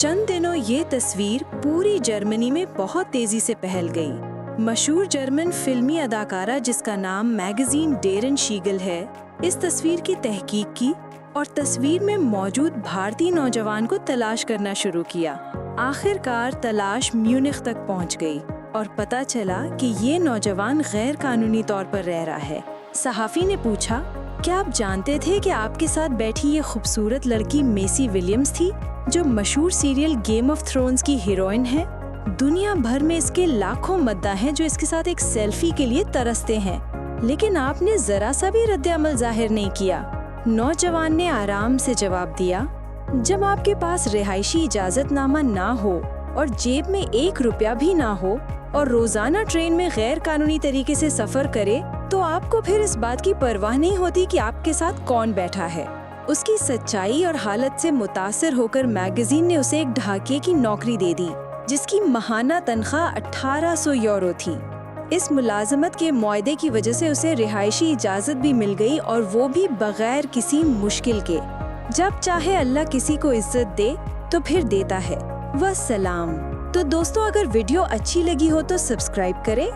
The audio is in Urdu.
چند دنوں یہ تصویر پوری جرمنی میں بہت تیزی سے پھیل گئی۔ مشہور جرمن فلمی اداکارہ جس کا نام میگزین ڈیرن شیگل ہے، اس تصویر کی تحقیق کی اور تصویر میں موجود بھارتی نوجوان کو تلاش کرنا شروع کیا۔ آخر کار تلاش میونخ تک پہنچ گئی اور پتہ چلا کہ یہ نوجوان غیر قانونی طور پر رہ رہا ہے۔ صحافی نے پوچھا، کیا آپ جانتے تھے کہ آپ کے ساتھ بیٹھی یہ خوبصورت لڑکی میسی ولیمز تھی، جو مشہور سیریل گیم آف تھرونز کی ہیروئن ہے؟ دنیا بھر میں اس کے لاکھوں مداح ہیں جو اس کے ساتھ ایک سیلفی کے لیے ترستے ہیں، لیکن آپ نے ذرا سا بھی رد عمل ظاہر نہیں کیا۔ نوجوان نے آرام سے جواب دیا، جب آپ کے پاس رہائشی اجازت نامہ نہ ہو اور جیب میں 1 روپیہ بھی نہ ہو اور روزانہ ٹرین میں غیر قانونی طریقے سے سفر کرے تو آپ کو پھر اس بات کی پرواہ نہیں ہوتی کہ آپ کے ساتھ کون بیٹھا ہے۔ اس کی سچائی اور حالت سے متاثر ہو کر میگزین نے اسے ایک ڈھاکیے کی نوکری دے دی، جس کی ماہانہ تنخواہ 1800 یورو تھی۔ اس ملازمت کے معاہدے کی وجہ سے اسے رہائشی اجازت بھی مل گئی، اور وہ بھی بغیر کسی مشکل کے۔ جب چاہے اللہ کسی کو عزت دے تو پھر دیتا ہے۔ والسلام۔ تو دوستو، اگر ویڈیو اچھی لگی ہو تو سبسکرائب کریں۔